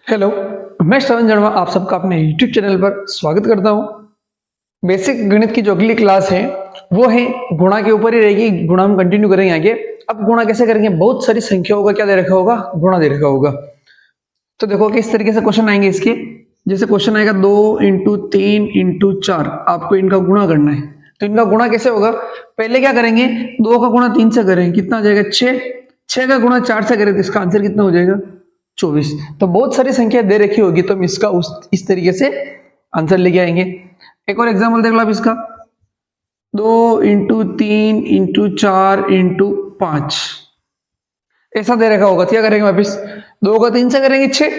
Hello, मैं श्रवण जड़वा आप सबका अपने YouTube चैनल पर स्वागत करता हूं। बेसिक गणित की जो अगली क्लास है वो है गुणा के ऊपर ही रहेगी। गुणा हम कंटिन्यू करेंगे आगे। अब गुणा कैसे करेंगे? बहुत सारी संख्याओं का क्या दे रखा होगा? गुणा दे रखा होगा। तो देखो किस तरीके से क्वेश्चन आएंगे इसके। जैसे क्वेश्चन आएगा 2 × 3 × 4, आपको इनका गुणा करना है। तो इनका गुणा कैसे होगा? पहले क्या करेंगे? 2 का गुणा 3 से करें, कितना आ जाएगा? 6। 6 का गुणा 4 से करें तो इसका आंसर कितना हो जाएगा? 24। तो बहुत सारी संख्या दे रखी होगी तो हम इसका इस तरीके से आंसर लेके आएंगे। एक और एग्जांपल देख लो आप इसका, 2 × 3 × 4 × 5 ऐसा दे रखा होगा। क्या करेंगे? वापिस 2 का 3 से करेंगे 6,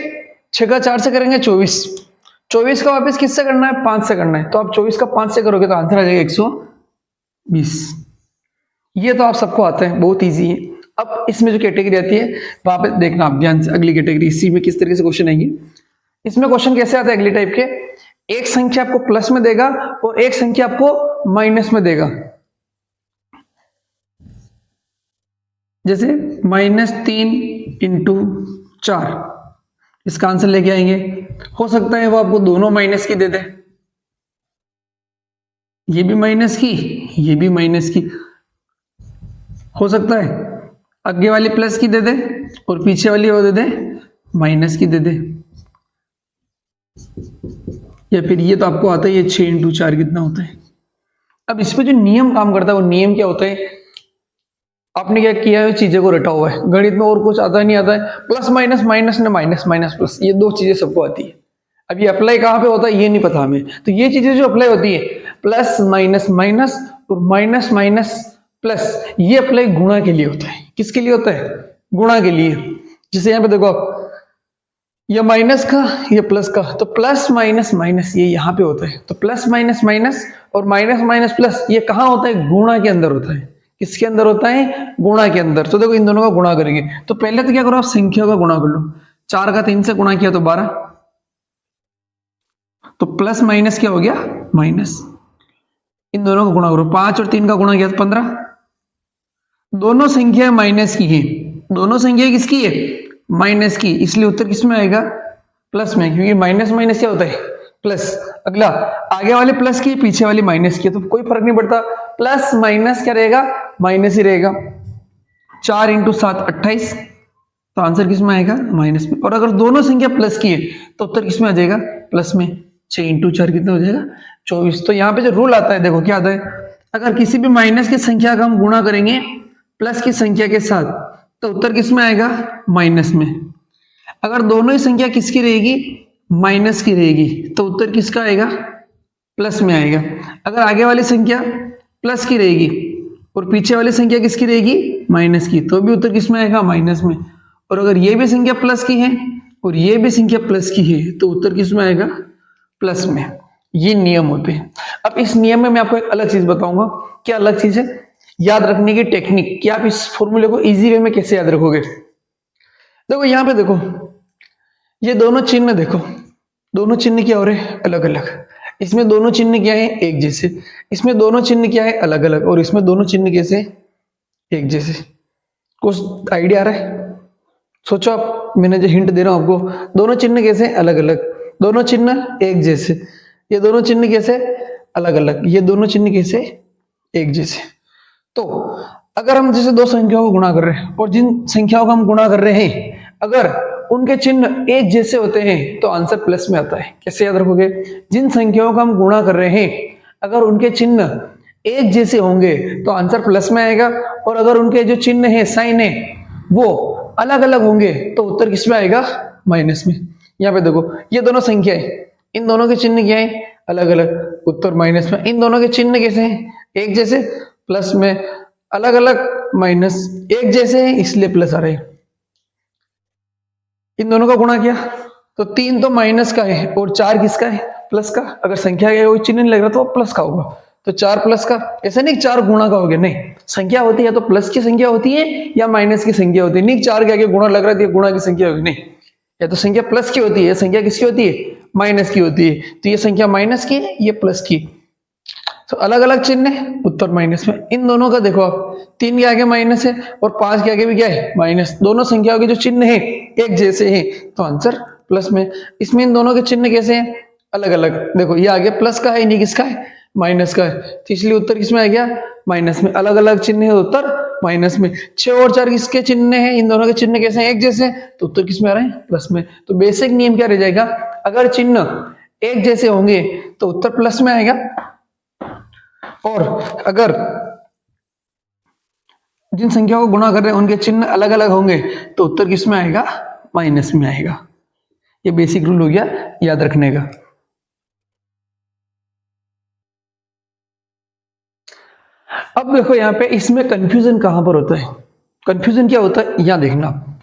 6 का 4 से करेंगे 24, 24 का वापिस किससे करना है? 5 से करना है। तो आप 24 का 5 से करोगे तो आंसर आ जाएगा 120। ये तो आप सबको आता है, बहुत ईजी है। अब इसमें जो कैटेगरी आती है वहां पे देखना आप ध्यान से, अगली कैटेगरी इसी में किस तरीके से क्वेश्चन आएंगे। इसमें क्वेश्चन कैसे आता है अगली टाइप के? एक संख्या आपको प्लस में देगा और एक संख्या आपको माइनस में देगा। जैसे -3 × 4, इसका आंसर लेके आएंगे। हो सकता है वो आपको दोनों माइनस की दे दे, ये भी माइनस की, ये भी माइनस की। हो सकता है आगे वाली प्लस की दे दे और पीछे वाली वो दे दे माइनस की दे दे। या फिर ये तो आपको आता है, ये 6 × 4 कितना होता है। अब इस पे जो नियम काम करता है वो नियम क्या होता है? आपने क्या किया है? चीजें को रटा हुआ है। गणित में और कुछ आता नहीं आता है। प्लस माइनस, माइनस ने माइनस, माइनस प्लस, ये दो चीजें सबको आती है। अब ये अप्लाई कहाँ पे होता है ये नहीं पता हमें। तो ये चीजें जो अप्लाई होती है, प्लस माइनस माइनस और माइनस माइनस प्लस, ये अप्लाई गुणा के लिए होता है। किसके लिए होता है? गुणा के लिए। जैसे यहाँ पे देखो आप, ये माइनस का, ये प्लस का, तो प्लस माइनस माइनस ये यहाँ पे होता है। तो प्लस माइनस माइनस और माइनस माइनस प्लस, ये कहाँ होता है? गुणा के अंदर होता है। किसके अंदर होता है? गुणा के अंदर। तो देखो इन दोनों का गुणा करेंगे तो पहले तो क्या करो आप संख्या का गुणा कर लो। 4 का 3 से गुणा किया तो 12, तो प्लस माइनस क्या हो गया? माइनस। इन दोनों का गुणा करो, 5 और 3 का गुणा किया तो 15। दोनों संख्या माइनस की है। दोनों संख्या किसकी है? माइनस की, इसलिए उत्तर किसमें आएगा? प्लस में, क्योंकि माइनस माइनस क्या होता है? प्लस। अगला, आगे वाले प्लस की, पीछे वाली माइनस की, तो कोई फर्क नहीं पड़ता, प्लस माइनस क्या रहेगा? माइनस ही रहेगा। 4 × 7 28, तो आंसर किसमें आएगा? माइनस में। और अगर दोनों संख्या प्लस की है तो उत्तर किसमें आ जाएगा? प्लस में। 6 × 4 कितना हो जाएगा? 24। तो यहाँ पे जो रूल आता है देखो क्या आता है, अगर किसी भी माइनस की संख्या का हम गुणा करेंगे प्लस की संख्या के साथ तो उत्तर किसमें आएगा? माइनस में। अगर दोनों ही संख्या किसकी रहेगी? माइनस की रहेगी, तो उत्तर किसका आएगा? प्लस में आएगा। अगर आगे वाली संख्या प्लस की रहेगी और पीछे वाली संख्या किसकी रहेगी? माइनस की, तो भी उत्तर किसमें आएगा? माइनस में। और अगर ये भी संख्या प्लस की है और ये भी संख्या प्लस की है तो उत्तर किसमें आएगा? प्लस में। ये नियम होते हैं। अब इस नियम में मैं आपको एक अलग चीज बताऊंगा। क्या अलग चीज है? याद रखने की टेक्निक, कि आप इस फॉर्मूले को इजी वे में कैसे याद रखोगे। देखो यहां पे देखो, ये दोनों चिन्ह देखो, दोनों चिन्ह क्या हो रहे हैं? अलग अलग। इसमें दोनों चिन्ह क्या है? एक जैसे। इसमें दोनों चिन्ह क्या है? अलग अलग। और इसमें दोनों चिन्ह कैसे? एक जैसे। कुछ आइडिया आ रहा है? सोचो आप, मैंने जो हिंट दे रहा हूं आपको, दोनों चिन्ह कैसे? अलग अलग। दोनों चिन्ह एक जैसे। ये दोनों चिन्ह कैसे? अलग अलग। ये दोनों चिन्ह कैसे? एक जैसे। तो अगर हम जैसे दो संख्याओं को गुणा कर रहे हैं और जिन संख्याओं का हम गुणा कर रहे हैं अगर उनके चिन्ह एक जैसे होते हैं तो आंसर प्लस में आता है। कैसे याद रखोगे? जिन संख्याओं का हम गुणा कर रहे हैं अगर उनके चिन्ह एक जैसे होंगे तो आंसर प्लस में आएगा, और अगर उनके जो चिन्ह है, साइन है, वो अलग अलग होंगे तो उत्तर किसमें आएगा? माइनस में। यहाँ पे देखो ये दोनों संख्या है, इन दोनों के चिन्ह क्या है? अलग अलग, उत्तर माइनस में। इन दोनों के चिन्ह कैसे हैं? एक जैसे, प्लस में। अलग अलग, माइनस। एक जैसे हैं इसलिए प्लस आ रहे हैं। इन दोनों का गुणा किया तो 3 तो माइनस का है और 4 किसका है? प्लस का। अगर संख्या का कोई चिन्ह नहीं लग रहा तो प्लस का होगा, तो 4 प्लस का। ऐसा नहीं 4 गुणा का हो गया, नहीं। संख्या होती है तो प्लस की संख्या होती है या माइनस की संख्या होती है। नहीं 4 के आगे गुणा लग रहा है तो गुणा की संख्या होगी, नहीं। या तो संख्या प्लस की होती है, संख्या किसकी होती है? माइनस की होती है। तो ये संख्या माइनस की है, ये प्लस की। तो अलग अलग चिन्ह है, उत्तर माइनस में। इन दोनों का देखो आप, 3 के आगे माइनस है और 5 के आगे भी क्या है? माइनस। दोनों संख्याओं के जो चिन्ह है एक जैसे हैं तो आंसर प्लस में। इसमें इन दोनों के चिन्ह कैसे हैं, अलग अलग। देखो ये आगे प्लस का है, नहीं किसका है, माइनस का है, तो इसलिए उत्तर किसमें आ गया, माइनस में। अलग अलग चिन्ह है, उत्तर माइनस में। 6 और 4 किसके चिन्ह हैं, इन दोनों के चिन्ह कैसे हैं, एक जैसे हैं, तो उत्तर किसमें आ रहे हैं, प्लस में। तो बेसिक नियम क्या रह जाएगा, अगर चिन्ह एक जैसे होंगे तो उत्तर प्लस में आएगा, और अगर जिन संख्याओं को गुणा कर रहे हैं उनके चिन्ह अलग अलग होंगे तो उत्तर किसमें आएगा, माइनस में आएगा। ये बेसिक रूल हो गया याद रखने का। अब देखो यहाँ पे इसमें कंफ्यूजन कहां पर होता है, कंफ्यूजन क्या होता है यहां देखना।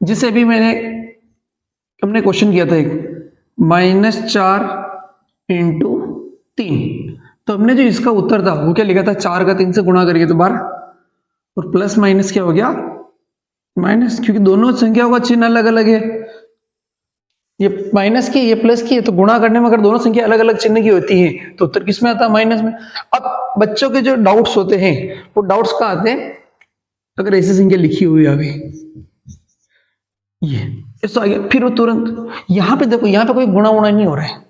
जिसे अभी हमने क्वेश्चन किया था एक, -4 × 3, तो हमने जो इसका उत्तर था वो क्या लिखा था, 4 का 3 से गुणा करिए तो 12, और प्लस माइनस क्या हो गया, माइनस, क्योंकि दोनों संख्याओं का चिन्ह अलग अलग है, ये माइनस की ये प्लस की है, तो गुणा करने में अगर दोनों संख्या अलग अलग चिन्ह की होती है तो उत्तर किसमें आता है, माइनस में। अब बच्चों के जो डाउट्स होते हैं वो डाउट्स कहाँ आते हैं, अगर ऐसी संख्या लिखी हुई आ गई ये ऐसा आ गया, फिर वो तुरंत यहाँ पे देखो, यहाँ पे कोई गुणा वुणा नहीं हो रहा है,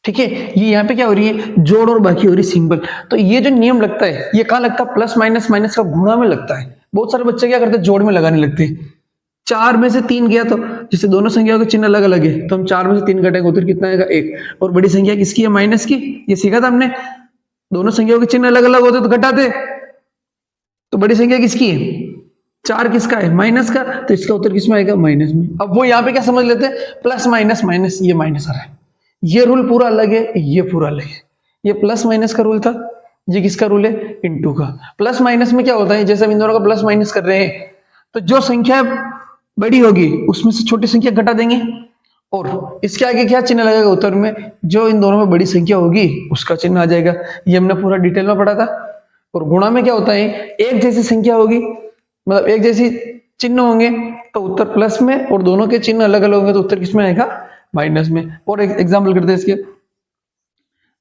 ठीक है, ये यहाँ पे क्या हो रही है, जोड़ और बाकी हो रही सिंबल। तो ये जो नियम लगता है ये कहाँ लगता है, प्लस माइनस, माइनस का गुणा में लगता है। बहुत सारे बच्चे क्या करते हैं, जोड़ में लगाने लगते हैं। 4 में से 3 गया तो जैसे दोनों संख्याओं के चिन्ह अलग अलग है तो हम 4 में से 3 घटेंगे, उत्तर कितना आएगा, 1। और बड़ी संख्या किसकी है, माइनस की, ये सीखा था हमने। दोनों संख्याओं के चिन्ह अलग अलग होते तो घटाते, तो बड़ी संख्या किसकी है, 4 किसका है, माइनस का, तो इसका उत्तर किसमें आएगा, माइनस में। अब वो यहाँ पे क्या समझ लेते हैं, प्लस माइनस माइनस, ये माइनस आ रहा है, ये रूल पूरा अलग है, ये पूरा अलग है। ये प्लस माइनस का रूल था, ये किसका रूल है, इनटू का। प्लस माइनस में क्या होता है, जैसे हम इन दोनों का प्लस माइनस कर रहे हैं तो जो संख्या बड़ी होगी उसमें से छोटी संख्या घटा देंगे, और इसके आगे क्या चिन्ह लगेगा उत्तर में, जो इन दोनों में बड़ी संख्या होगी उसका चिन्ह आ जाएगा। ये हमने पूरा डिटेल में पढ़ा था। और गुणा में क्या होता है, एक जैसी संख्या होगी, मतलब एक जैसी चिन्ह होंगे तो उत्तर प्लस में, और दोनों के चिन्ह अलग अलग होंगे तो उत्तर किसमें आएगा, माइनस में। और एक एग्जाम्पल करते हैं इसके,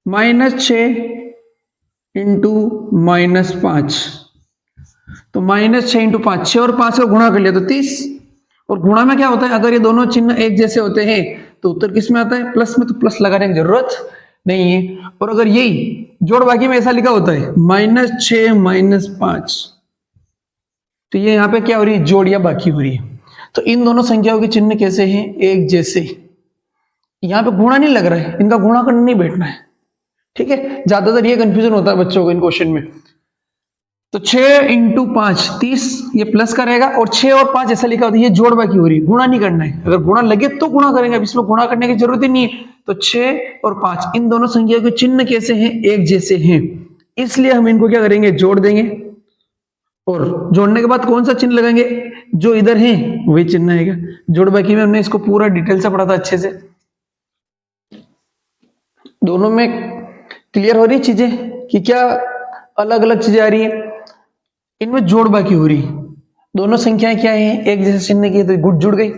-6 × -5, तो -6 × 5, 6 और 5 को गुणा कर लिया तो 30। और गुणा में क्या होता है, अगर ये दोनों चिन्ह एक जैसे होते हैं तो उत्तर किस में आता है, प्लस में, तो प्लस लगाने की जरूरत नहीं है। और अगर यही जोड़ बाकी में ऐसा लिखा होता है -6 - 5, तो ये यहाँ पे क्या हो रही है, जोड़ या बाकी हो रही है। तो इन दोनों संख्याओं के चिन्ह कैसे हैं, एक जैसे। यहाँ पे गुणा नहीं लग रहा है, इनका गुणा करने नहीं बैठना है, ठीक है। ज्यादातर ये कंफ्यूजन होता है बच्चों को इन क्वेश्चन में। तो 6 × 5 30, ये प्लस का रहेगा, और 6 और 5 ऐसा लिखा होता है, ये जोड़ बाकी हो रही है, गुणा नहीं करना है। अगर गुणा लगे तो गुणा करेंगे, अब इसमें गुणा करने की जरूरत ही नहीं है। तो 6 और 5 इन दोनों संख्या के चिन्ह कैसे हैं, एक जैसे हैं, इसलिए हम इनको क्या करेंगे, जोड़ देंगे। और जोड़ने के बाद कौन सा चिन्ह लगाएंगे, जो इधर है वही चिन्ह आएगा। जोड़ बाकी में हमने इसको पूरा डिटेल से पढ़ा था अच्छे से। दोनों में क्लियर हो रही चीजें कि क्या अलग अलग चीजें आ रही है, इनमें जोड़ बाकी हो रही, दोनों संख्याएं क्या है, एक जैसे चिन्ह की, तो गुट जुड़ गई,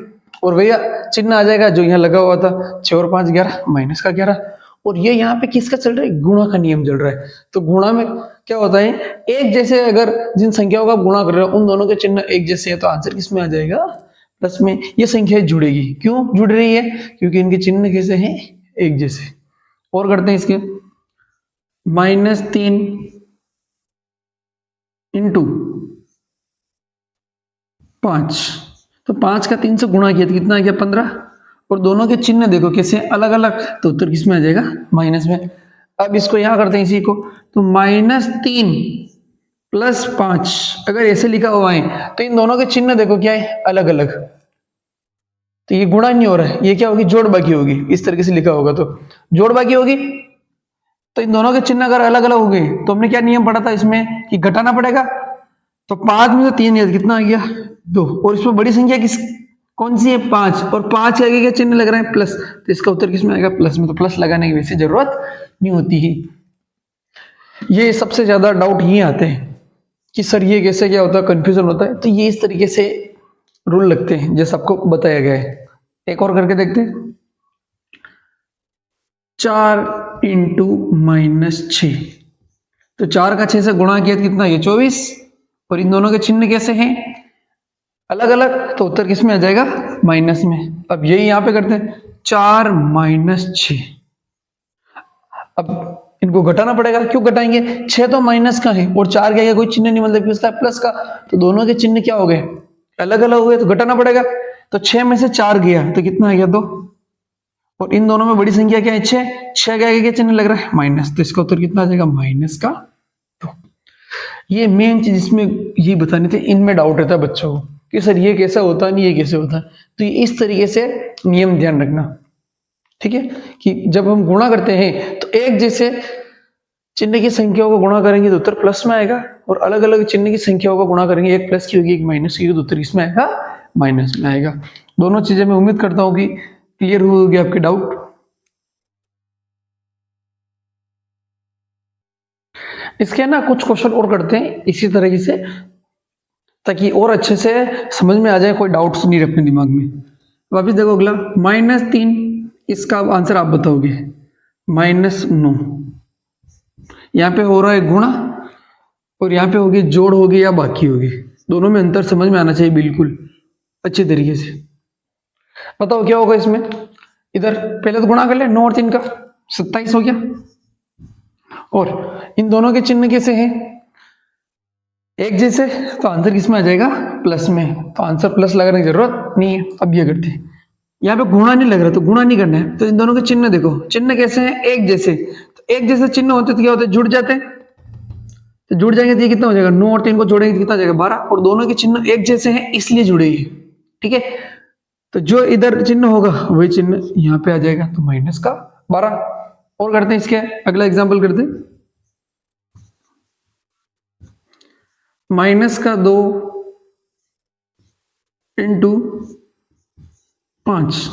और भैया चिन्ह आ जाएगा जो यहाँ लगा हुआ था, 6 और 5 11, माइनस का 11। और ये यहाँ पे किसका चल रहा है, गुणा का नियम चल रहा है। तो गुणा में क्या होता है, एक जैसे अगर जिन संख्याओं का गुणा कर रहे हो उन दोनों के चिन्ह एक जैसे है तो आंसर किस में आ जाएगा, प्लस में। ये संख्या जुड़ेगी, क्यों जुड़ रही है, क्योंकि इनके चिन्ह कैसे हैं, एक जैसे। और करते हैं इसके, -3 × 5, तो 5 का 3 से गुणा किया तो कितना आ गया, 15। और दोनों के चिन्ह देखो कैसे अलग अलग, तो उत्तर किस में आ जाएगा, माइनस में। अब इसको यहां करते हैं इसी को, तो -3 + 5 अगर ऐसे लिखा हुआ है तो इन दोनों के चिन्ह देखो क्या है, अलग अलग। तो ये गुणा नहीं हो रहा है, ये क्या होगी, जोड़ बाकी होगी। इस तरीके से लिखा होगा तो जोड़ बाकी होगी, तो इन दोनों के चिन्ह अगर अलग अलग हो गए तो हमने क्या नियम पढ़ा था इसमें, कि घटाना पड़ेगा। तो 5 में से 3 कितना आ गया, 2। और इसमें बड़ी संख्या कौन सी है, 5, और 5 के आगे क्या चिन्ह लग रहा है, प्लस, तो इसका उत्तर किसमें आएगा, प्लस में। तो प्लस लगाने की वैसे जरूरत नहीं होती है। ये सबसे ज्यादा डाउट यही आते हैं कि सर ये कैसे क्या होता है, कंफ्यूजन होता है। तो ये इस तरीके से रूल लगते हैं जैसे आपको बताया गया है। एक और करके देखते हैं, 4 × -6, तो 4 का 6 से गुणा किया तो कितना, ये 24। और इन दोनों के चिन्ह कैसे हैं, अलग अलग तो उत्तर किस में आ जाएगा, माइनस में। अब यही यहां पे करते हैं 4 माइनस 6। अब इनको घटाना पड़ेगा, क्यों घटाएंगे, 6 तो माइनस का है और 4 का कोई चिन्ह नहीं, मतलब इसका प्लस का, तो दोनों के चिन्ह क्या हो गए, अलग अलग हो गए, तो घटाना पड़ेगा। तो 6 में से 4 गया तो कितना आ गया 2, और इन दोनों में बड़ी संख्या क्या है 6, 6 के आगे क्या चिन्ह लग रहा है, माइनस, तो इसका उत्तर कितना आ जाएगा, माइनस का 2। ये मेन चीज इसमें ये बतानी थी, इनमें डाउट रहता है बच्चों को कि सर ये कैसे होता है, नहीं ये कैसे होता है, तो ये इस तरीके से नियम ध्यान रखना, ठीक है, कि जब हम गुणा करते हैं तो एक जैसे चिन्ह की संख्याओं को गुणा करेंगे तो उत्तर प्लस में आएगा, और अलग अलग चिन्ह की संख्याओं को गुणा करेंगे, एक प्लस की होगी एक माइनस की, तो उत्तर इसमें आएगा, माइनस में आएगा। दोनों चीजें मैं उम्मीद करता हूं कि क्लियर होगी आपके डाउट। इसके ना कुछ क्वेश्चन और करते हैं इसी तरीके से, ताकि और अच्छे से समझ में आ जाए, कोई डाउट्स नहीं रखने दिमाग में। वापिस देखो अगला -3, इसका आंसर आप बताओगे, -9। यहाँ पे हो रहा है गुणा और यहाँ पे होगी जोड़ होगी या बाकी होगी, दोनों में अंतर समझ में आना चाहिए बिल्कुल अच्छे तरीके से। बताओ क्या होगा इसमें, इधर पहले तो गुणा कर ले, 9 और 3 का 27 हो गया, और इन दोनों के चिन्ह कैसे हैं, एक जैसे, तो आंसर किसमें आ जाएगा, प्लस में, तो आंसर प्लस लगाने की जरूरत नहीं है। अब ये करते हैं, यहाँ पे गुणा नहीं लग रहा तो गुणा नहीं करना है, तो इन दोनों के चिन्ह देखो, चिन्ह कैसे हैं, एक जैसे, तो एक जैसे चिन्ह होते तो क्या होते, जुड़ जाते, तो जुड़ जाएंगे तो ये कितना हो जाएगा, 9 और 3 को जोड़ेंगे तो कितना हो जाएगा 12, और दोनों के चिन्ह एक जैसे हैं इसलिए जुड़े हैं, ठीक है, तो जो इधर चिन्ह होगा वही चिन्ह यहाँ पे आ जाएगा, तो माइनस का 12। और करते हैं इसके अगला एग्जाम्पल करते हैं, -2 इंटू 5,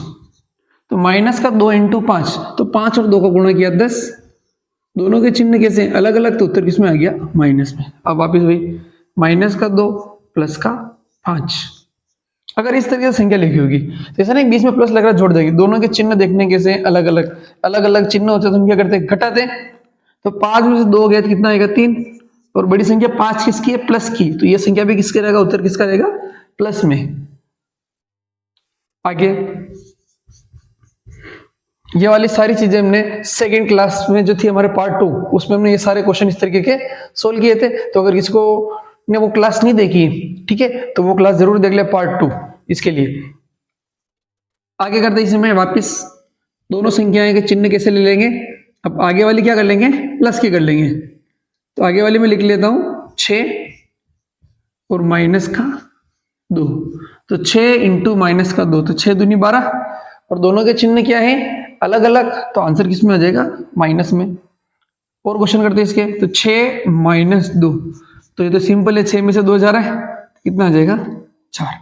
तो -2 इंटू 5, तो 5 और 2 का गुणा किया 10, दोनों के चिन्ह कैसे अलग अलग, तो उत्तर किसमें आ गया, माइनस में। अब वापिस वही -2 प्लस का 5। अगर इस तरीके से संख्या लिखी होगी तो ऐसा नहीं बीच में प्लस लग रहा जोड़ देंगे, दोनों के चिन्ह देखने कैसे अलग अलग चिन्ह होते तो हम क्या करते हैं, घटाते, तो 5 में से 2 गया तो कितना आएगा 3, और बड़ी संख्या 5 किसकी है, प्लस की, तो ये संख्या भी किसके रहेगा, उत्तर किसका रहेगा, प्लस में। आगे ये वाली सारी चीजें हमने सेकंड क्लास में जो थी हमारे पार्ट 2, उसमें हमने ये सारे क्वेश्चन इस तरीके के सोल्व किए थे, तो अगर किसी को ने वो क्लास नहीं देखी, ठीक है, तो वो क्लास जरूर देख ले पार्ट 2 इसके लिए। आगे करते इसमें वापिस दोनों संख्याएं के चिन्ह कैसे ले लेंगे, अब आगे वाली क्या कर लेंगे, प्लस की कर लेंगे, तो आगे वाली में लिख लेता हूं 6 और माइनस का 2, तो 6 इंटू माइनस का 2, तो 6 दूनी 12, और दोनों के चिन्ह क्या है अलग अलग, तो आंसर किस में आ जाएगा, माइनस में। और क्वेश्चन करते हैं इसके, तो 6 माइनस 2, तो ये तो सिंपल है, 6 में से 2 जा रहा है, कितना आ जाएगा 4,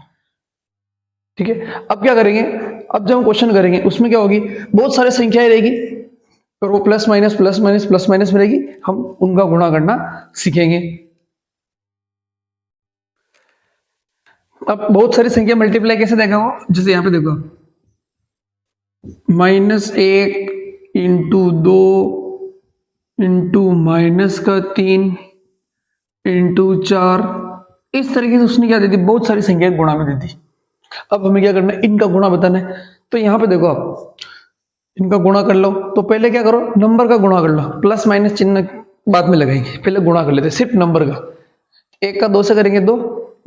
ठीक है। अब क्या करेंगे, अब जब हम क्वेश्चन करेंगे उसमें क्या होगी, बहुत सारी संख्याएं रहेगी और वो plus minus plus minus plus minus में रहेगी, हम उनका गुणा करना सीखेंगे। अब बहुत सारी संख्या मल्टीप्लाई कैसे देखा हो, जैसे यहाँ पे देखो -1 इंटू 2 इंटू -3 इंटू 4, इस तरीके से उसने क्या दी थी, बहुत सारी संख्या गुणा में दी थी। अब हमें क्या करना है, इनका गुणा बताना है, तो यहाँ पे देखो आप इनका गुणा कर लो, तो पहले क्या करो, नंबर का गुणा कर लो, प्लस माइनस चिन्ह बाद में लगाएंगे, पहले गुणा कर लेते सिर्फ नंबर का। 1 का 2 से करेंगे 2,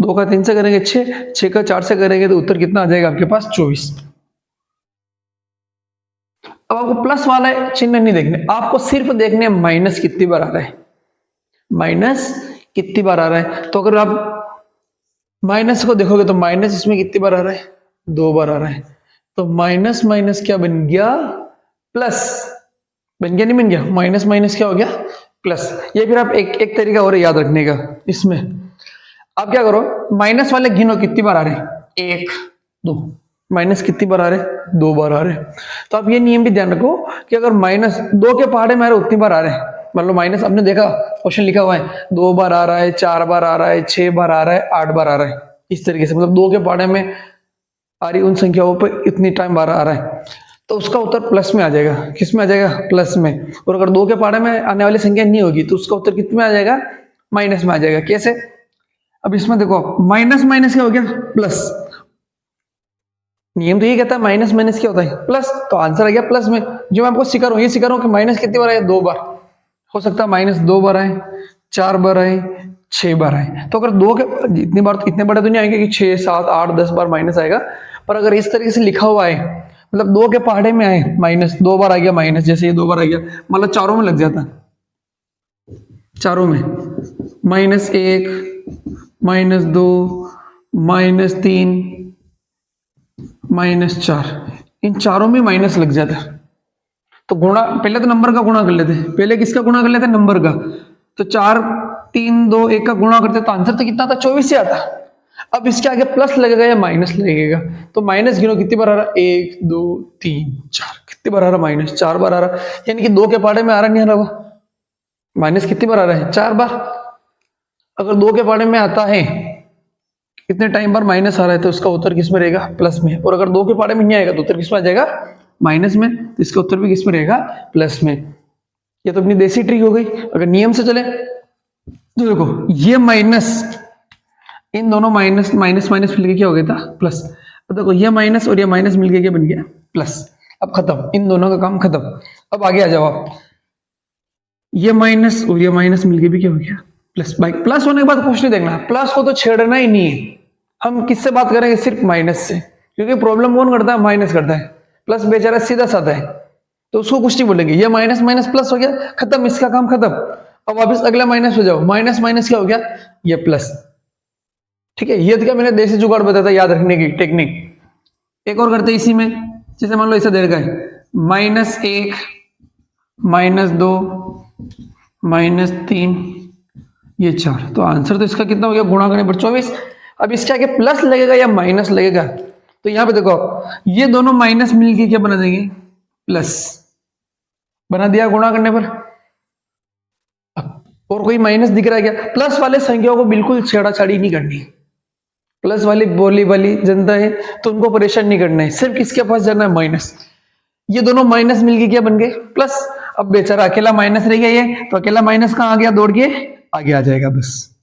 2 का 3 से करेंगे 6, 6 का 4 से करेंगे तो उत्तर कितना आ जाएगा आपके पास 24। अब आपको प्लस वाला चिन्ह नहीं देखने, आपको सिर्फ देखने माइनस कितनी बार आ रहा है, माइनस कितनी बार आ रहा है। तो अगर आप माइनस को देखोगे तो माइनस इसमें कितनी बार आ रहा है, 2 बार आ रहा है, तो माइनस माइनस क्या बन गया, प्लस बन गया, नहीं बन गया, माइनस माइनस क्या हो गया, प्लस। ये फिर आप एक तरीका और याद रखने का, इसमें आप क्या करो, माइनस वाले गिनो कितनी बार आ रहे हैं, 1 2, माइनस कितनी बार आ रहे हैं, 2 बार आ रहे हैं। तो आप ये नियम भी ध्यान रखो कि अगर माइनस 2 के पहाड़े में उतनी बार आ रहे हैं, मतलब माइनस आपने देखा क्वेश्चन लिखा हुआ है 2 बार आ रहा है, 4 बार आ रहा है, 6 बार आ रहा है, 8 बार आ रहा है, इस तरीके से, मतलब 2 के पहाड़े में आ रही उन संख्याओं पर इतनी टाइम बार आ रहा है, तो उसका उत्तर प्लस में आ जाएगा, किस में आ जाएगा, प्लस में। और अगर 2 के पहाड़े में आने वाली संख्या नहीं होगी तो उसका उत्तर कितने में आ जाएगा, माइनस में आ जाएगा। कैसे, अब इसमें देखो माइनस माइनस क्या हो गया प्लस, नियम तो ये कहता है माइनस माइनस क्या होता है प्लस, तो आंसर आ गया प्लस में। जो मैं आपको सिखा रहा हूँ ये सिखा रहा हूँ कि माइनस कितनी बार आए, 2 बार हो सकता है, माइनस 2 बार आए, 4 बार आए, 6 बार आए। तो अगर 2 के इतनी बार, इतने बड़े तो नहीं आएंगे कि 6 7 8 10 बार माइनस आएगा, पर अगर इस तरीके से लिखा हुआ है मतलब 2 के पहाड़े में आए माइनस, 2 बार आ गया माइनस, जैसे ये 2 बार आ गया, मतलब चारों में लग जाता, चारों में -1 -2 -3 -4, इन चारों में माइनस लग जाता है। तो गुणा, पहले तो नंबर का गुणा कर लेते, पहले किसका गुणा कर लेते, नंबर का। तो 4 3 2 1 का गुणा करते तो आंसर तो कितना था, 24 से आता। अब इसके आगे प्लस लगेगा या माइनस लगेगा, तो माइनस गिनो कितनी बार आ रहा, 1 2 3 4, कितनी बार आ रहा, माइनस 4 बार आ रहा, यानी कि 2 के पहाड़े में आ रहा नहीं आ रहा, वो माइनस कितनी बार आ रहा है, 4 बार। अगर 2 के पहाड़े में आता है कितने टाइम बार माइनस आ रहा है, तो उसका उत्तर किस में रहेगा, प्लस में। और अगर 2 के पहाड़े में नहीं आएगा तो उत्तर किस में आ जाएगा, माइनस में, तो इसका उत्तर भी किस में रहेगा, प्लस में। ये तो अपनी देसी ट्रिक हो गई। अगर नियम से चले तो देखो ये माइनस, इन दोनों माइनस माइनस माइनस मिलके क्या हो गया था, प्लस। तो देखो ये माइनस और ये माइनस मिलके क्या बन गया, प्लस। अब खत्म, इन दोनों का काम खत्म। अब आगे आ जाओ आप, ये माइनस और ये माइनस मिलके भी क्या हो गया, प्लस। भाई प्लस होने के बाद कुछ नहीं देखना, प्लस को तो छेड़ना ही नहीं है। हम किससे बात करेंगे, सिर्फ माइनस से, क्योंकि प्रॉब्लम कौन करता है, माइनस करता है। प्लस बेचारा सीधा साधा है, तो उसको कुछ नहीं बोलेंगे। ये माइनस माइनस प्लस हो गया, खत्म, इसका काम खत्म। अब वापस अगला माइनस हो जाओ, माइनस माइनस क्या हो गया, ये प्लस। ठीक है, ये तो क्या मैंने देसी जुगाड़ बताया था याद रखने की टेक्निक। एक और करते हैं इसी में, जैसे मान लो ऐसा दे रखा है -1 -2 -3 ये 4, तो आंसर तो इसका कितना हो गया, गुणा करने पर 24। अब इसके आगे प्लस लगेगा या माइनस लगेगा, तो यहां पे देखो ये दोनों माइनस मिलके क्या बना देंगे, प्लस बना दिया गुणा करने पर। और कोई माइनस दिख रहा है क्या, प्लस वाले संख्याओं को बिल्कुल छेड़ाछाड़ी नहीं करनी। प्लस वाली बोली वाली जनता है तो उनको परेशान नहीं करना है, सिर्फ किसके पास जाना है, माइनस। ये दोनों माइनस मिलके क्या बन गए, प्लस। अब बेचारा अकेला माइनस रह गया, ये तो अकेला माइनस कहां आ गया, दौड़ के आगे आ जाएगा, बस।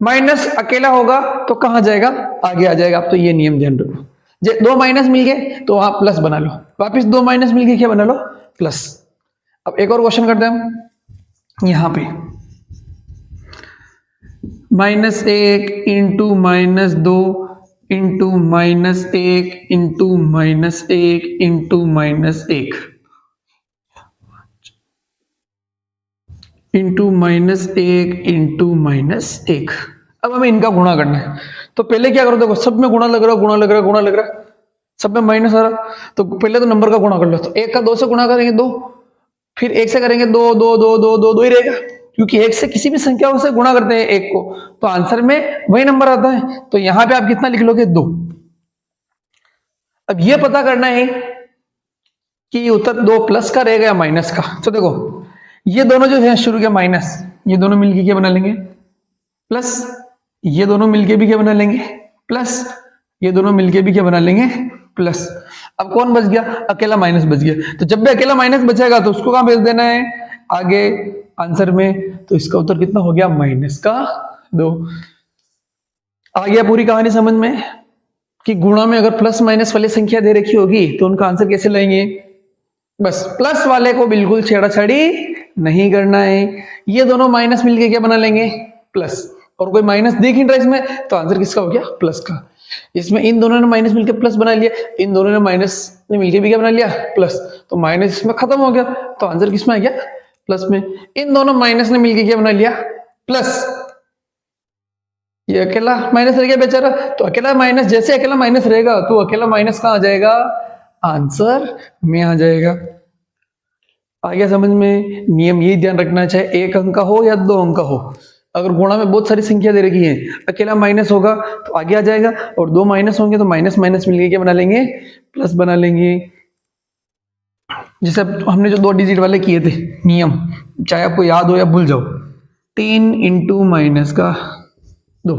माइनस अकेला होगा तो कहां जाएगा, आगे आ जाएगा। अब तो ये नियम ध्यान रखो, 2 माइनस मिल गए तो आप प्लस बना लो, वापिस 2 माइनस मिल गए क्या बना लो, प्लस। अब एक और क्वेश्चन करते हैं हम यहां पे, -1 into -2 into -1 into -1 into -1 into -1 into -1। अब हमें इनका गुणा करना है, तो पहले क्या करो, देखो सब में गुणा लग रहा, गुणा लग रहा, गुणा लग रहा, सब में माइनस आ रहा, तो पहले तो नंबर का गुणा कर लो। तो 1 का 2 से गुणा करेंगे 2, फिर 1 से करेंगे 2 2 2 2 2 2 ही रहेगा, क्योंकि 1 से किसी भी संख्या से गुणा करते हैं 1 को, तो आंसर में वही नंबर आता है। तो यहां पे आप कितना लिख लोगे, 2। अब ये पता करना है कि उत्तर 2 प्लस का रहेगा या माइनस का। तो देखो ये दोनों जो है शुरू के माइनस, ये दोनों मिलके क्या बना लेंगे, प्लस। ये दोनों मिलके भी क्या बना लेंगे, प्लस। ये दोनों मिलके भी क्या बना लेंगे, प्लस। अब कौन बच गया, अकेला माइनस बच गया। तो जब भी अकेला माइनस बचेगा तो उसको कहां भेज देना है, आगे आंसर में। तो इसका उत्तर कितना हो गया, -2। आ गया पूरी कहानी समझ में कि गुणा में अगर प्लस माइनस वाली संख्या दे रखी होगी तो उनका आंसर कैसे लेंगे, बस प्लस वाले को बिल्कुल छेड़ाछाड़ी नहीं करना है। ये दोनों माइनस मिलके क्या बना लेंगे, प्लस। और कोई माइनस दिख नहीं रहा इसमें, तो आंसर किसका हो गया, प्लस का। इसमें इन दोनों ने माइनस मिलकर प्लस बना लिया, इन दोनों ने माइनस ने मिलकर भी क्या बना लिया, प्लस। तो माइनस इसमें खत्म हो गया, तो आंसर किसमें आ गया, प्लस में। इन दोनों माइनस ने मिलकर क्या बना लिया, प्लस। ये अकेला माइनस रह गया बेचारा, तो अकेला माइनस, जैसे अकेला माइनस रहेगा तो अकेला माइनस कहां आ जाएगा, आंसर में आ जाएगा। आ गया समझ में। नियम यही ध्यान रखना, चाहे 1 अंक का हो या 2 अंक का हो, अगर गुणा में बहुत सारी संख्या दे रखी है, अकेला माइनस होगा तो आगे आ जाएगा, और 2 माइनस होंगे तो माइनस माइनस मिलके क्या बना लेंगे, प्लस बना लेंगे। जैसे हमने जो 2 डिजिट वाले किए थे नियम, चाहे आपको याद हो या भूल जाओ, 3 इंटू माइनस का 2,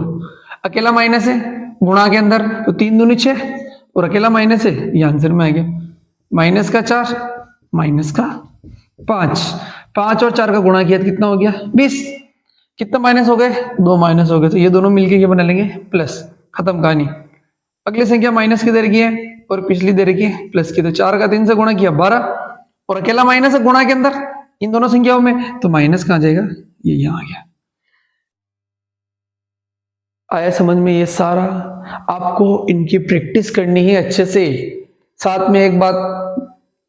अकेला माइनस है गुणा के अंदर, तो 3 दूनी 6, और अकेला माइनस है, ये आंसर में आ गया। माइनस का 4 माइनस का 5, 5 और 4 का गुणा किया तो कितना हो गया, 20। कितना माइनस हो गए, 2 माइनस हो गए, तो ये दोनों मिलके ये बना लेंगे प्लस, खत्म कहानी। अगली संख्या माइनस की दे रखी है और पिछली दे रखी है प्लस की, तो 4 का 3 से गुणा किया 12, और अकेला माइनस है गुणा के अंदर इन दोनों संख्याओं में, तो माइनस कहां जाएगा, ये यहां आ गया। आया समझ में? ये सारा आपको इनकी प्रैक्टिस करनी है अच्छे से। साथ में एक बात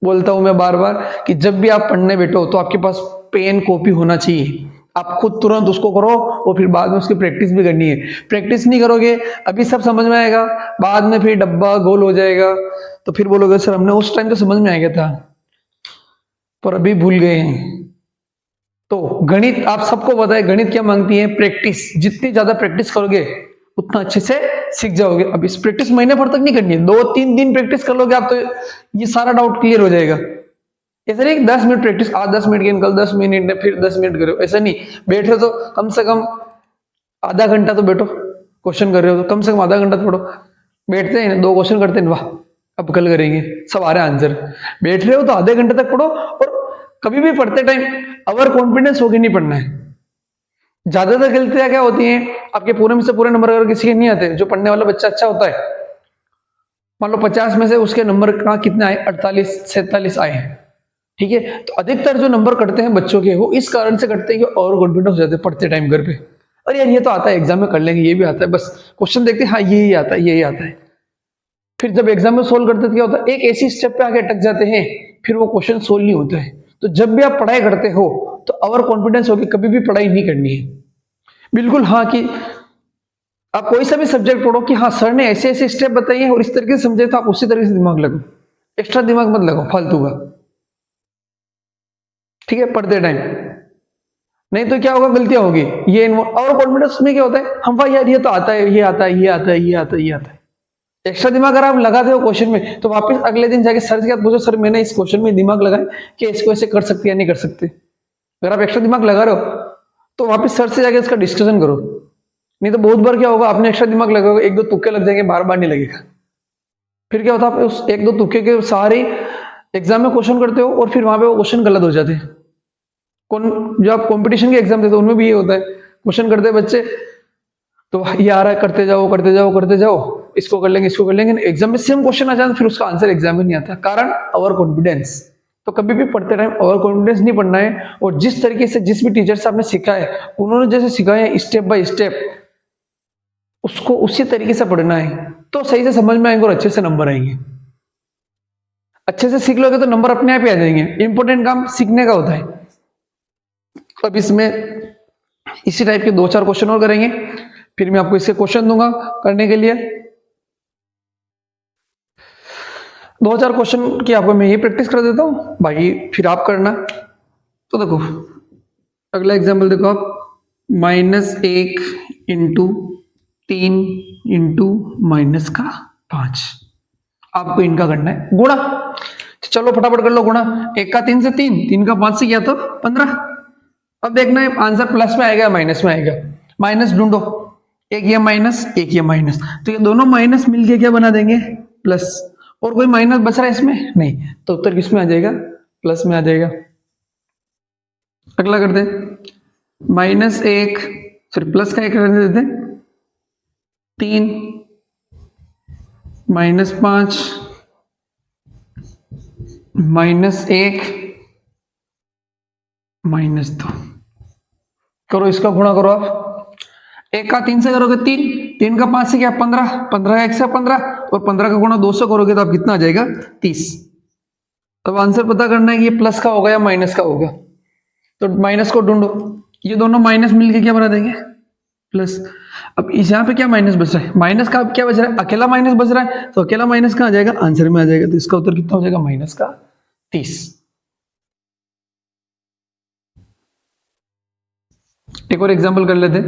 बोलता हूं मैं बार बार कि जब भी आप पढ़ने बैठो तो आपके पास पेन कॉपी होना चाहिए, आप खुद तुरंत उसको करो और फिर बाद में उसकी प्रैक्टिस भी करनी है। प्रैक्टिस नहीं करोगे अभी सब समझ में आएगा, बाद में फिर डब्बा गोल हो जाएगा, तो फिर बोलोगे सर हमने उस टाइम तो समझ में आ गया था पर अभी भूल गए हैं। तो गणित आप सबको पता है, गणित क्या मांगती है, प्रैक्टिस। जितनी ज्यादा प्रैक्टिस करोगे उतना अच्छे से सीख जाओगे। अब इस प्रैक्टिस महीने भर तक नहीं करनी है, 2-3 दिन प्रैक्टिस कर लोगे आप तो ये सारा डाउट क्लियर हो जाएगा। ऐसा नहीं 10 मिनट प्रैक्टिस, आज 10 मिनट की, कल 10 मिनट, फिर 10 मिनट करो, ऐसा नहीं। बैठ रहे तो कम से कम आधा घंटा तो बैठो, क्वेश्चन कर रहे हो तो कम से कम आधा घंटा पढ़ो। बैठते हैं 2 क्वेश्चन करते हैं, वाह अब कल करेंगे, सब आ रहे हैं आंसर। बैठ रहे हो तो आधे घंटे तक पढ़ो, और कभी भी पढ़ते टाइम ओवर कॉन्फिडेंस होके नहीं पढ़ना है। ज्यादातर गलतियां क्या होती हैं, आपके पूरे में से पूरे नंबर अगर किसी के नहीं आते, जो पढ़ने वाला बच्चा अच्छा होता है, मान लो 50 में से उसके नंबर कहाँ कितने आए, 48-47 आए हैं, ठीक है। तो अधिकतर जो नंबर कटते हैं बच्चों के, वो इस कारण से कटते हैं कि ओवर कॉन्फिडेंस हो जाते हैं पढ़ते टाइम घर पे। अरे यार ये तो आता है, एग्जाम में कर लेंगे, ये भी आता है, बस क्वेश्चन देखते हैं, हाँ यही आता है, यही आता है। फिर जब एग्जाम में सोल्व करते क्या होता है, एक ऐसी स्टेप पे आके अटक जाते हैं, फिर वो क्वेश्चन सोल्व नहीं होता है। तो जब भी आप पढ़ाई करते हो तो ओवर कॉन्फिडेंस होकर कभी भी पढ़ाई नहीं करनी है। बिल्कुल हाँ, कि आप कोई सा भी सब्जेक्ट पढ़ो कि हाँ सर ने ऐसे ऐसे स्टेप बताइए और इस तरीके से समझे, तो आप उसी तरीके से दिमाग लगाओ, एक्स्ट्रा दिमाग मत लगाओ फालतू का, ठीक है, पढ़ते टाइम। नहीं तो क्या होगा, गलतियां होगी। ये ओवर कॉन्फिडेंस में क्या होता है, हम भाई यार ये तो आता है, ये आता है, ये आता है, ये आता है, ये आता है। एक्स्ट्रा दिमाग अगर आप लगाते हो क्वेश्चन में, तो वापस अगले दिन जाके सर से पूछो, सर मैंने इस क्वेश्चन में दिमाग लगाया कि इसको ऐसे कर सकते या नहीं कर सकते। अगर आप एक्स्ट्रा दिमाग लगा रहे हो तो वापस सर से जाके इसका डिस्कशन करो। नहीं तो बहुत बार क्या होगा, आपने एक्स्ट्रा दिमाग लगाओगे, 1-2 तुक्के लग जाएंगे, बार बार नहीं लगेगा। फिर क्या होता है, आप उस 1-2 तुक्के के सहारे एग्जाम में क्वेश्चन करते हो और फिर वहां पे वो क्वेश्चन गलत हो जाते हैं। जो आप कॉम्पिटिशन के एग्जाम देते हो उनमें भी ये होता है, क्वेश्चन करते हैं बच्चे, तो ये आ रहा है, करते जाओ करते जाओ करते जाओ, इसको कर लेंगे, इसको कर लेंगे, एग्जाम में सेम क्वेश्चन आ जाता है, फिर उसका आंसर एग्जाम में नहीं आता, कारण ओवर कॉन्फिडेंस। तो कभी भी पढ़ते टाइम ओवर कॉन्फिडेंस नहीं पढ़ना है, और जिस तरीके से जिस भी टीचर से आपने सीखा है, उन्होंने जैसे सिखाया है स्टेप बाय स्टेप, उसको उसी तरीके से पढ़ना है, तो सही से समझ में आएंगे और अच्छे से नंबर आएंगे। अच्छे से सीख लोगे तो नंबर अपने आप ही आ जाएंगे। इंपॉर्टेंट काम सीखने का होता है। अब इसमें इसी टाइप के 2-4 क्वेश्चन और करेंगे, फिर मैं आपको इसके क्वेश्चन दूंगा करने के लिए। 2-4 क्वेश्चन की आपको मैं ये प्रैक्टिस कर देता हूं, बाकी फिर आप करना। तो देखो अगला एग्जाम्पल देखो आप, -1 इंटू 3 इंटू -5, आपको इनका करना है गुणा। तो चलो फटाफट कर लो गुणा। 1 का 3 से 3, 3 का 5 से किया तो 15। अब देखना है आंसर प्लस में आएगा माइनस में आएगा, माइनस ढूंढो, एक ये माइनस एक ये माइनस, तो ये दोनों माइनस मिलके क्या बना देंगे, प्लस। और कोई माइनस बच रहा है इसमें नहीं, तो उत्तर किस में आ जाएगा, प्लस में आ जाएगा। अगला करते -1, फिर प्लस का एक करने देते, 3 -5 -1 -2, करो इसका गुणा करो आप। 1 का 3 से करोगे 3, 3 का 5 से क्या 15, 15 का 1 से 15, और 15 का गुणा 200 करोगे तो आप कितना आ जाएगा 30। अब आंसर पता करना है कि ये प्लस का होगा या माइनस का होगा, तो माइनस को ढूंढो। ये दोनों माइनस मिलके क्या बना देंगे, प्लस। अब इस यहाँ पे क्या माइनस बच रहा है, माइनस का क्या बच रहा है, अकेला माइनस बच रहा है, तो अकेला माइनस कहाँ आ जाएगा, आंसर में आ जाएगा। तो इसका उत्तर कितना हो जाएगा, माइनस का 30। एक और एग्जाम्पल कर लेते,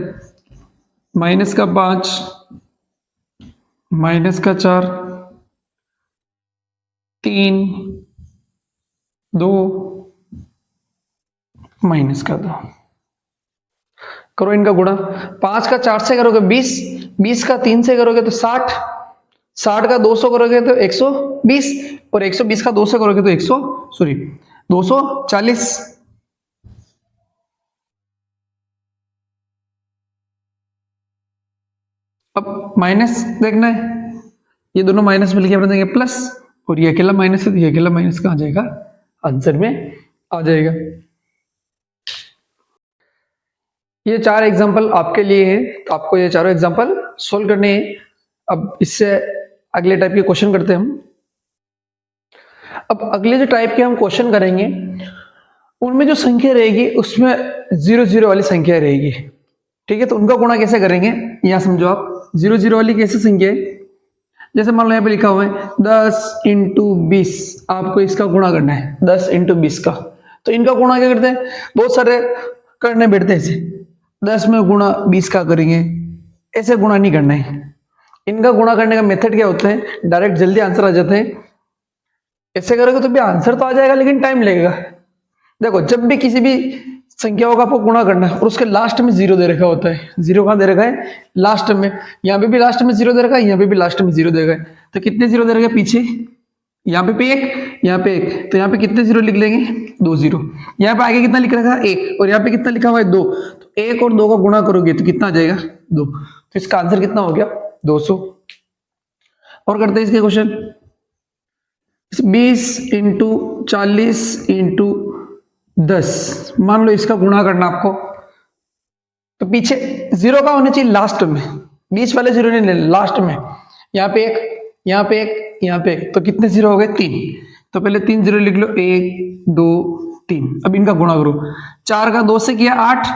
-5 -4 3 2 -2, करो इनका गुणा। 5 का 4 से करोगे 20, 20 का 3 से करोगे तो 60, 60 का 200 करोगे तो 120, और 120 का 2 से करोगे तो 240। अब माइनस देखना है, ये दोनों माइनस मिलके अपने देंगे प्लस, और ये अकेला माइनस है तो ये अकेला माइनस कहाँ जाएगा, आंसर में आ जाएगा। ये 4 एग्जाम्पल आपके लिए है, तो आपको ये चारों एग्जाम्पल सोल्व करने हैं। अब इससे अगले टाइप के क्वेश्चन करते हैं हम। अब अगले जो टाइप के हम क्वेश्चन करेंगे उनमें जो संख्या रहेगी उसमें 0 0 वाली संख्या रहेगी, ठीक है। तो उनका गुणा कैसे करेंगे, यहां समझो आप। 0 0 वाली कैसे संख्या है, जैसे मान लो यहाँ पे लिखा हुआ है 10 × 20, आपको इसका गुणा करना है 10 × 20 का। तो इनका गुणा क्या करते हैं, बहुत सारे करने बैठते हैं, ऐसे 10 में गुणा 20 का करेंगे, ऐसे गुणा नहीं करना है। इनका गुणा करने का मेथड क्या होता है, डायरेक्ट जल्दी आंसर आ जाता है। ऐसे करोगे तो भी आंसर तो आ जाएगा लेकिन टाइम लगेगा। देखो जब भी किसी भी संख्याओं का आपको गुणा करना है और उसके लास्ट में 0 दे रखा होता है, 0 कहाँ दे रखा है, लास्ट में। यहाँ पे भी लास्ट में 0 दे रखा है, यहाँ पे भी लास्ट में 0 दे रखा है। तो कितने 0 दे रखे हैं पीछे, यहाँ पे 1, यहाँ पे 1, तो यहाँ पे कितने 0 लिख लेंगे, 2 0। यहाँ पे आगे कितना लिख रखा है, 1, और यहाँ पे कितना लिखा हुआ है, 2। तो 1 और 2 का गुणा करोगे तो कितना आ जाएगा, 2। तो इसका आंसर कितना हो गया, 200। और करते हैं इसके क्वेश्चन। 20 × 40 × 10, मान लो इसका गुणा करना आपको, तो पीछे 0 का होना चाहिए लास्ट में, 20 वाले 0 नहीं लेने, लास्ट में। यहाँ पे 1, यहाँ पे 1, यहाँ पे 1, तो कितने 0 हो गए, 3। तो पहले 3 0 लिख लो, 1 2 3। अब इनका गुणा करो, 4 का 2 से किया 8,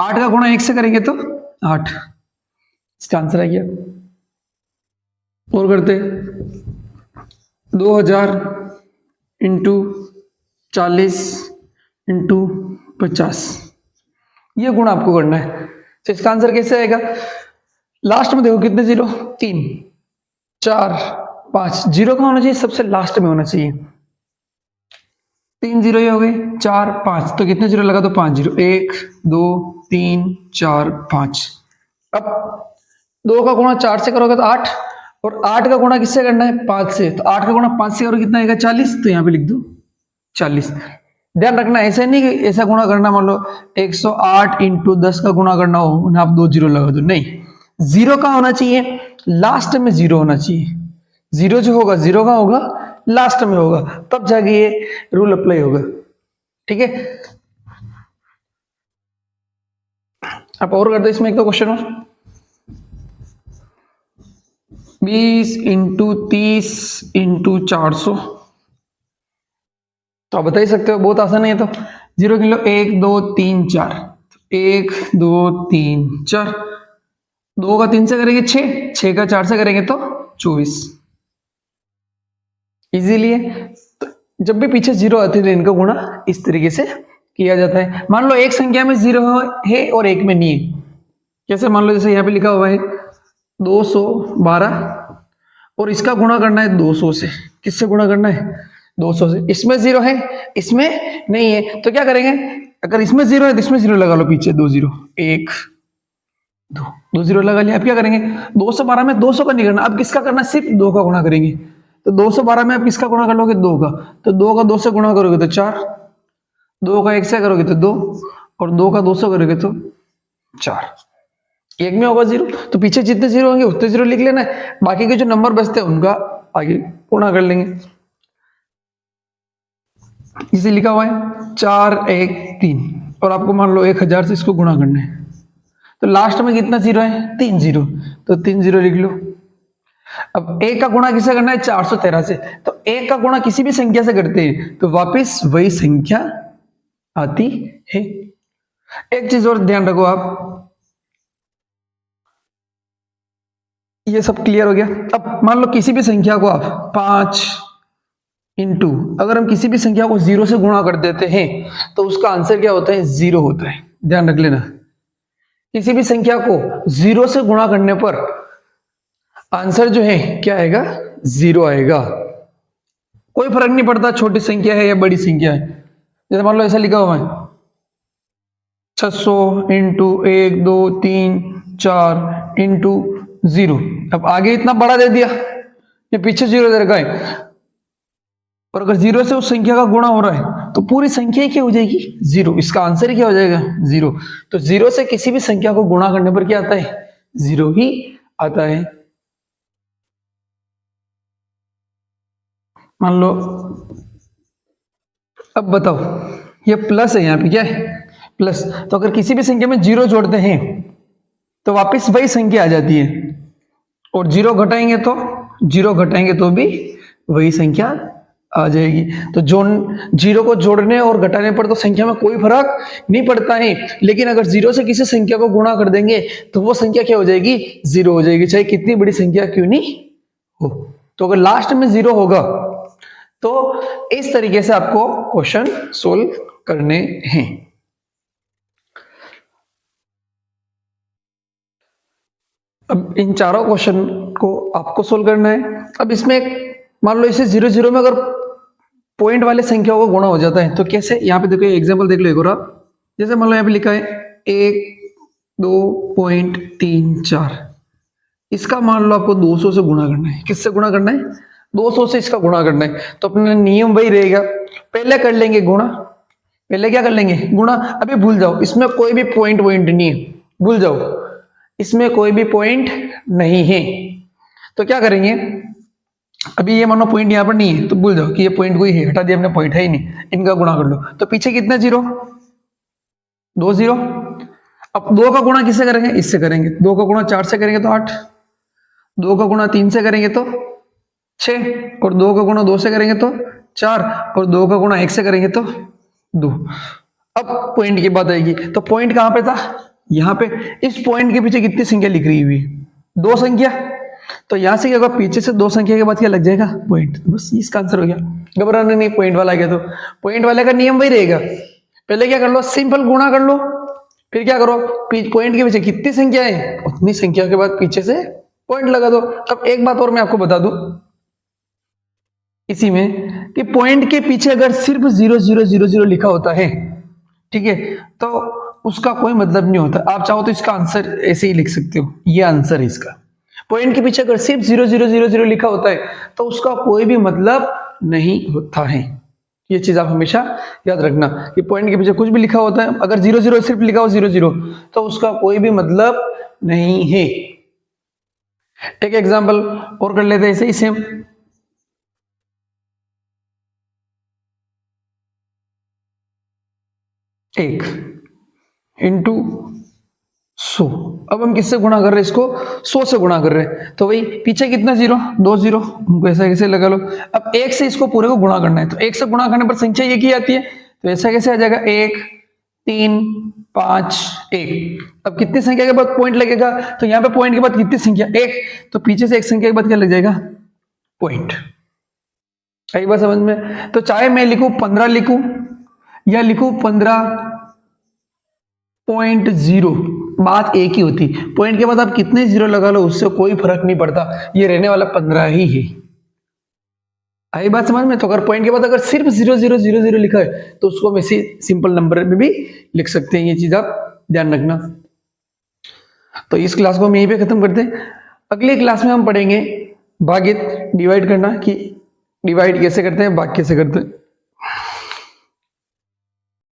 8 का गुणा 1 से करेंगे तो 8, इसका आंसर आ गया। और करते 2000 × 40 × 50, ये गुणा आपको करना है। तो इसका आंसर कैसे आएगा, लास्ट में देखो कितने 0, 3 4 5, 0 का होना चाहिए सबसे लास्ट में होना चाहिए। 3 0 ये हो गए, 4 5, तो कितने 0 लगा, तो 5 0, 1 2 3 4 5। अब 2 का गुणा 4 से करोगे तो 8, और 8 का गुणा किससे करना है, 5 से। तो 8 का गुणा 5 से करोगे कितना आएगा, 40। तो यहाँ पे लिख दो 40। ध्यान रखना ऐसा नहीं कि ऐसा गुणा करना, मान लो 108 × 10 का गुणा करना हो, उन्हें आप 2 0 लगा दो, नहीं, 0 का होना चाहिए, लास्ट में 0 होना चाहिए। 0 जो होगा 0 का होगा, लास्ट में होगा, तब जाके ये रूल अप्लाई होगा, ठीक है। आप और कर दो इसमें एक तो क्वेश्चन और। 20 × 30 × 400, तो आप बता ही सकते हो, बहुत आसान है ये तो। 0 किलो 1 2 3 4, 1 2 3 4, 2 का 3 से करेंगे 6, 6 का 4 से करेंगे तो 24। इजीली है। तो जब भी पीछे 0 आते हैं इनका गुणा इस तरीके से किया जाता है। मान लो एक संख्या में 0 है और एक में नहीं है, कैसे, मान लो जैसे यहाँ पे लिखा हुआ है 212, और इसका गुणा करना है 200 से। किससे गुणा करना है, 200 से। इसमें 0 है, इसमें नहीं है, तो क्या करेंगे, अगर इसमें 0 है तो इसमें 0 लगा लो पीछे, 2 0, 1 2 0 लगा लिया। अब क्या करेंगे, 212 में 200 का नहीं करना, अब किसका करना, सिर्फ 2 का गुणा करेंगे। तो 212 में आप किसका गुणा कर लोगे, 2 का। तो 2 का 2 से गुणा करोगे तो 4, 2 का 1 से करोगे तो 2, और 2 का 2 से करोगे तो 4। एक में होगा 0, तो पीछे जितने 0 होंगे उतने 0 लिख लेना है, बाकी के जो नंबर बचते हैं उनका आगे गुणा कर लेंगे। इसे लिखा हुआ है 4 1 3, और आपको मान लो 1000 से इसको गुणा करना है, तो लास्ट में कितना 0 है, 3 0, तो 3 0 लिख लो। अब 1 का गुणा किससे करना है, 413 से। तो 1 का गुणा किसी भी संख्या से करते हैं तो वापस वही संख्या आती है। एक चीज और ध्यान रखो आप, ये सब क्लियर हो गया। अब मान लो किसी भी संख्या को आप 5 × अगर हम किसी भी संख्या को 0 से गुणा कर देते हैं तो उसका आंसर क्या होता है, 0 होता है। ध्यान रख लेना, किसी भी संख्या को 0 से गुणा करने पर आंसर जो है क्या आएगा, 0 आएगा। कोई फर्क नहीं पड़ता छोटी संख्या है या बड़ी संख्या है। जैसे मान लो ऐसा लिखा हुआ है 600 × 1 2 3 4 × 0। अब आगे इतना बड़ा दे दिया, ये पीछे 0 दे रखा है, और अगर 0 से उस संख्या का गुणा हो रहा है तो पूरी संख्या क्या हो जाएगी, 0। इसका आंसर क्या हो जाएगा, 0। तो 0 से किसी भी संख्या को गुणा करने पर क्या आता है, 0 ही आता है। मान लो, अब बताओ, ये प्लस है, यहाँ पे क्या है प्लस, तो अगर किसी भी संख्या में जीरो जोड़ते हैं तो वापस वही संख्या आ जाती है, और जीरो घटाएंगे तो भी वही संख्या आ जाएगी। तो जीरो को जोड़ने और घटाने पर तो संख्या में कोई फर्क नहीं पड़ता है, लेकिन अगर जीरो से किसी संख्या को गुणा कर देंगे तो वो संख्या क्या हो जाएगी, जीरो हो जाएगी, चाहे कितनी बड़ी संख्या क्यों नहीं हो। तो अगर लास्ट में जीरो होगा तो इस तरीके से आपको क्वेश्चन सोल्व करने हैं। अब इन चारों क्वेश्चन को आपको सोल्व करना है। अब इसमें मान लो इसे 0 0 में अगर पॉइंट वाले संख्याओं को गुणा हो जाता है तो कैसे, यहाँ पे देखो एग्जांपल देख लो एक और आप, जैसे मान लो यहाँ पे लिखा है 1 2.34, इसका मान लो आपको 200 से गुणा करना है। किससे गुणा करना है, 200 से इसका गुणा करना है। तो अपना नियम वही रहेगा, पहले कर लेंगे गुणा, पहले क्या कर लेंगे गुणा। अभी भूल जाओ, इसमें कोई भी पॉइंट नहीं है, भूल जाओ, इसमें कोई भी पॉइंट नहीं है। तो क्या करेंगे, अभी ये मानो पॉइंट यहाँ पर नहीं है तो भूल जाओ कि ये पॉइंट कोई है, हटा दिया हमने, पॉइंट है ही नहीं, इनका गुणा कर लो। तो पीछे कितना जीरो, 2 0। अब 2 का गुणा किससे करेंगे, इससे करेंगे। 2 का गुणा 4 से करेंगे तो 8, 2 का गुणा 3 से करेंगे तो 6, और 2 का गुणा 2 से करेंगे तो 4, और 2 का गुणा 1 से करेंगे तो 2। अब पॉइंट की बात आएगी, तो पॉइंट कहां पे था, यहाँ पे। इस पॉइंट के पीछे कितनी संख्या लिख रही हुई, 2 संख्या। तो यहां से क्या होगा, पीछे से 2 संख्या के बाद क्या लग जाएगा, पॉइंट। बस इसका आंसर हो गया, घबराना नहीं, पॉइंट वाला आ गया तो पॉइंट वाले का नियम वही रहेगा, पहले क्या कर लो, सिंपल गुणा कर लो, फिर क्या करो, पॉइंट के पीछे कितनी संख्या है उतनी संख्या के बाद पीछे से पॉइंट लगा दो। अब एक बात और मैं आपको बता दूं इसी में, कि पॉइंट के पीछे अगर सिर्फ 0 0 0 0 लिखा होता है, ठीक है, तो उसका कोई मतलब नहीं होता। आप चाहो तो इसका आंसर ऐसे ही लिख सकते हो, ये आंसर है इसका। पॉइंट के पीछे अगर सिर्फ 0 0 0 0 लिखा होता है तो उसका कोई भी मतलब नहीं होता है। ये चीज आप हमेशा याद रखना कि पॉइंट के पीछे कुछ भी लिखा होता है, अगर 0 0 सिर्फ लिखा हो 0 0 तो उसका कोई भी मतलब नहीं है। एक एग्जांपल और कर लेते हैं ऐसे ही सेम। 1 इंटू 100, अब हम किससे गुणा कर रहे हैं, इसको 100 से गुणा कर रहे हैं। तो भाई पीछे कितना जीरो, 2 0, हमको ऐसा कैसे लगा लो। अब 1 से इसको पूरे को गुणा करना है, तो 1 से गुणा करने पर संख्या एक ही आती है, तो ऐसा कैसे आ जाएगा, 1 3 5 1। अब कितनी संख्या के बाद पॉइंट लगेगा, तो यहाँ पे पॉइंट के बाद कितनी संख्या, 1, तो पीछे से एक संख्या के बाद क्या लग जाएगा, पॉइंट। आई बात समझ में। तो चाहे मैं लिखूं 15 लिखूं या लिखूं 15.0, बात एक ही होती। पॉइंट के बाद आप कितने जीरो लगा लो उससे कोई फर्क नहीं पड़ता, ये रहने वाला 15 ही है। आई बात समझ में। तो अगर पॉइंट के बाद अगर सिर्फ 0 0 0 0 लिखा है तो उसको हम ऐसे सिंपल नंबर में भी लिख सकते हैं, ये चीज आप ध्यान रखना। तो इस क्लास को हम यहीं पे खत्म करते हैं। अगली क्लास में हम पढ़ेंगे भागित, डिवाइड करना, कि डिवाइड कैसे करते हैं, भाग कैसे करते हैं।